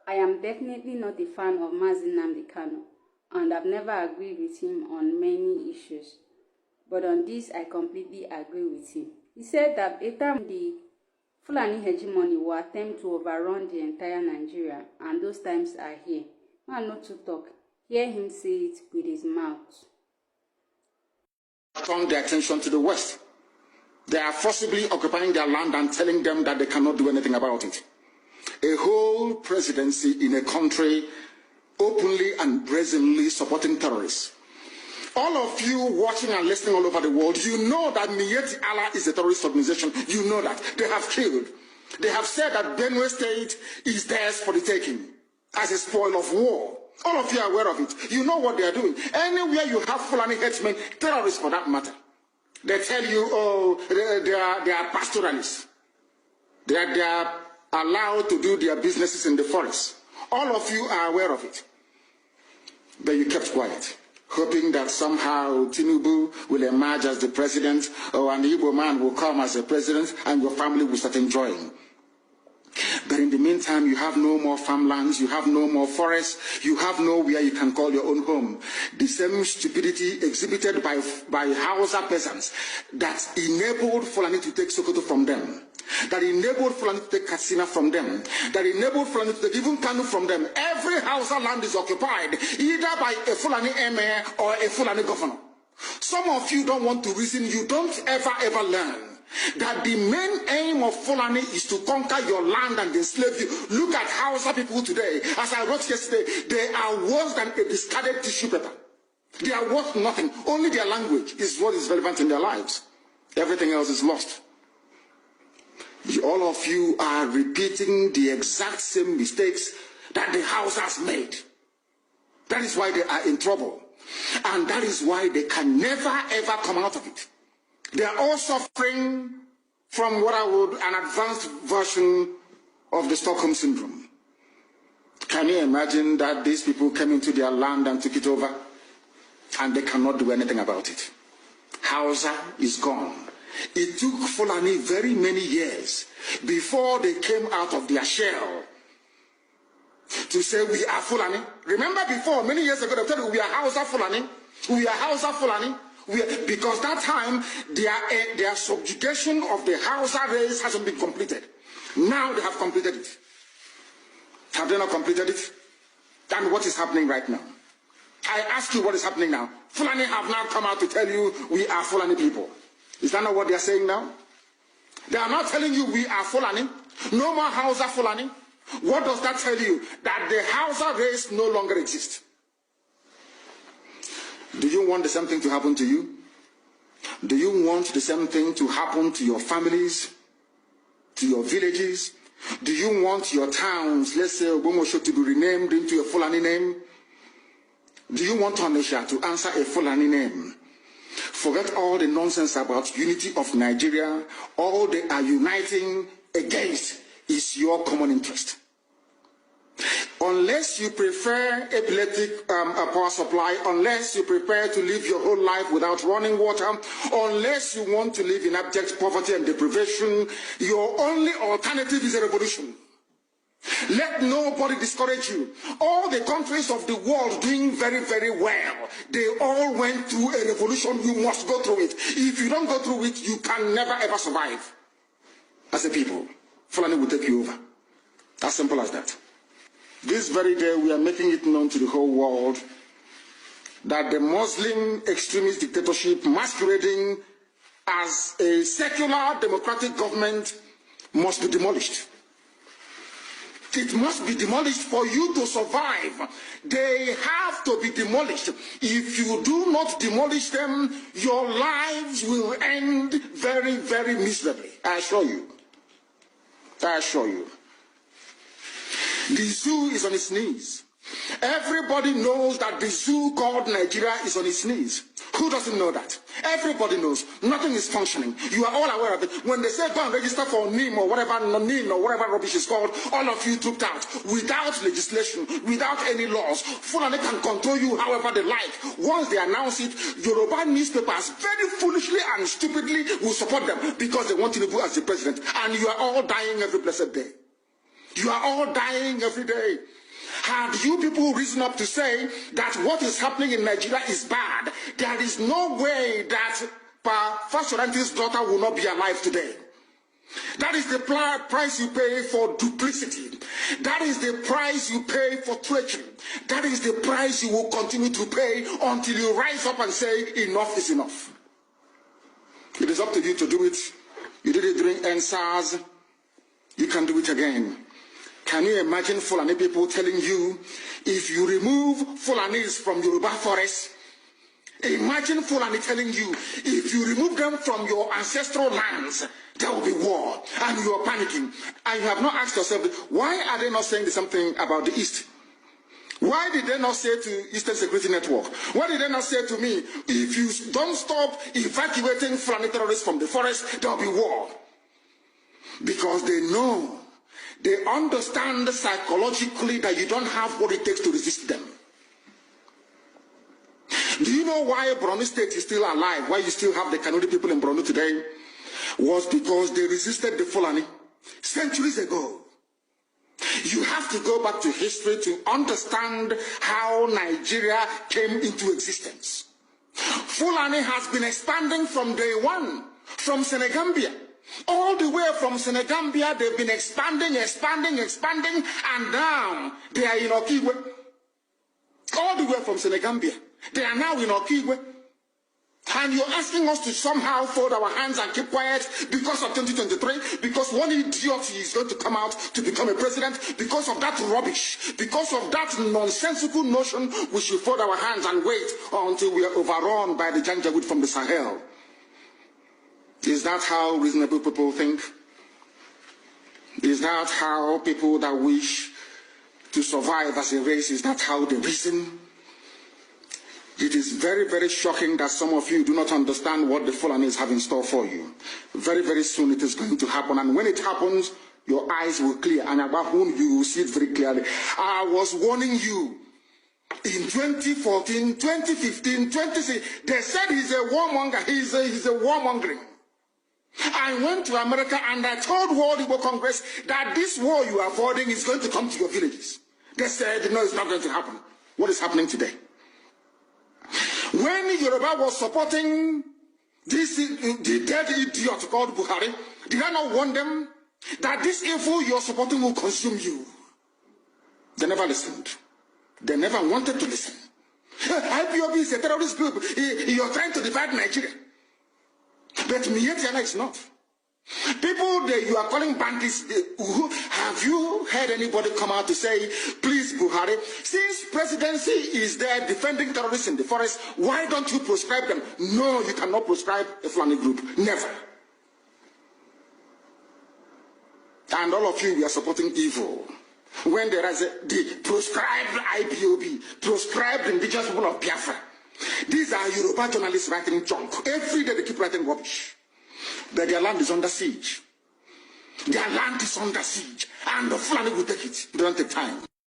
I am definitely not a fan of Mazi Nnamdi Kanu, and I've never agreed with him on many issues. But on this, I completely agree with him. He said that a time the Fulani hegemony will attempt to overrun the entire Nigeria, and those times are here. Man not to talk. Hear him say it with his mouth. Turn their attention to the West. They are forcibly occupying their land and telling them that they cannot do anything about it. A whole presidency in a country openly and brazenly supporting terrorists. All of you watching and listening all over the world, you know that Miyetti Allah is a terrorist organization. You know that. They have killed. They have said that Benue State is theirs for the taking as a spoil of war. All of you are aware of it. You know what they are doing. Anywhere you have Fulani headsmen, terrorists for that matter, they tell you, oh, they are pastoralists. They are allowed to do their businesses in the forest. All of you are aware of it. But you kept quiet, hoping that somehow Tinubu will emerge as the president, or an Igbo man will come as the president, and your family will start enjoying. But in the meantime, you have no more farmlands, you have no more forests, you have nowhere you can call your own home. The same stupidity exhibited by Hausa peasants that enabled Fulani to take Sokoto from them, that enabled Fulani to take Katsina from them, that enabled Fulani to take even Kanu from them. Every Hausa land is occupied either by a Fulani emir or a Fulani governor. Some of you don't want to reason, you don't ever learn that the main aim of Fulani is to conquer your land and enslave you. Look at Hausa people today. As I wrote yesterday, they are worse than a discarded tissue paper. They are worth nothing. Only their language is what is relevant in their lives. Everything else is lost. All of you are repeating the exact same mistakes that the Hausas made. That is why they are in trouble. And that is why they can never ever come out of it. They are all suffering from what I would an advanced version of the Stockholm Syndrome. Can you imagine that these people came into their land and took it over and they cannot do anything about it? Hausa is gone. It took Fulani very many years before they came out of their shell to say we are Fulani. Remember before, many years ago, they told you we are Hausa Fulani. We are Hausa Fulani. Because that time, their subjugation of the Hausa race hasn't been completed. Now they have completed it. Have they not completed it? And what is happening right now? I ask you what is happening now. Fulani have now come out to tell you we are Fulani people. Is that not what they are saying now? They are not telling you we are Fulani. No more Hausa Fulani. What does that tell you? That the Hausa race no longer exists. Do you want the same thing to happen to you? Do you want the same thing to happen to your families, to your villages? Do you want your towns, let's say Ogomosho, to be renamed into a Fulani name? Do you want Onisha to answer a Fulani name? Forget all the nonsense about unity of Nigeria. All they are uniting against is your common interest. Unless you prefer epileptic power supply, unless you prepare to live your whole life without running water, unless you want to live in abject poverty and deprivation, your only alternative is a revolution. Let nobody discourage you. All the countries of the world doing very, very well, they all went through a revolution. You must go through it. If you don't go through it, you can never ever survive. As a people, Fulani will take you over. As simple as that. This very day, we are making it known to the whole world that the Muslim extremist dictatorship masquerading as a secular democratic government must be demolished. It must be demolished for you to survive. They have to be demolished. If you do not demolish them, your lives will end very, very miserably. I assure you. I assure you. The zoo is on its knees. Everybody knows that the zoo called Nigeria is on its knees. Who doesn't know that? Everybody knows. Nothing is functioning. You are all aware of it. When they say go and register for NIM or whatever, NIM or whatever rubbish is called, all of you trooped out. Without legislation, without any laws, Fulani can control you however they like. Once they announce it, Yoruba newspapers very foolishly and stupidly will support them because they want Tinubu as the president. And you are all dying every blessed day. You are all dying every day. Had you people risen up to say that what is happening in Nigeria is bad, there is no way that Fashoranti's daughter will not be alive today. That is the price you pay for duplicity. That is the price you pay for treachery. That is the price you will continue to pay until you rise up and say enough is enough. It is up to you to do it. You did it during NSAS. You can do it again. Can you imagine Fulani people telling you, if you remove Fulanis from Yoruba forest, imagine Fulani telling you, if you remove them from your ancestral lands, there will be war, and you are panicking. And you have not asked yourself, why are they not saying the same thing about the East? Why did they not say to Eastern Security Network? Why did they not say to me, if you don't stop evacuating Fulani terrorists from the forest, there will be war? Because they know, they understand psychologically that you don't have what it takes to resist them. Do you know why Borno State is still alive? Why you still have the Kanuri people in Borno today? Was because they resisted the Fulani centuries ago. You have to go back to history to understand how Nigeria came into existence. Fulani has been expanding from day one, from Senegambia. All the way from Senegambia, they've been expanding, and now they are in Okigwe. All the way from Senegambia. They are now in Okigwe. And you're asking us to somehow fold our hands and keep quiet because of 2023, because one idiot is going to come out to become a president, because of that rubbish, because of that nonsensical notion, we should fold our hands and wait until we are overrun by the Janjaweed from the Sahel. Is that how reasonable people think? Is that how people that wish to survive as a race, is that how they reason? It is very, very shocking that some of you do not understand what the Fulanis have in store for you. Very, very soon it is going to happen. And when it happens, your eyes will clear. And about whom you will see it very clearly. I was warning you. In 2014, 2015, 2016, they said he's a warmonger. He's a warmongering. I went to America and I told World Igbo Congress that this war you are avoiding is going to come to your villages. They said, no, it's not going to happen. What is happening today? When Yoruba was supporting the dead idiot called Buhari, did I not warn them that this evil you're supporting will consume you? They never listened. They never wanted to listen. IPOB is a terrorist group. You're trying to divide Nigeria. But Mietiana is not. People that you are calling bandits, have you heard anybody come out to say, please Buhari, since presidency is there defending terrorists in the forest, why don't you proscribe them? No, you cannot proscribe a Fulani group. Never. And all of you are supporting evil. When there is the proscribed IPOB, proscribed indigenous people of Biafra. These are Yoruba journalists writing junk. Every day they keep writing rubbish. But their land is under siege. Their land is under siege. And the Fulani will take it. They don't take time.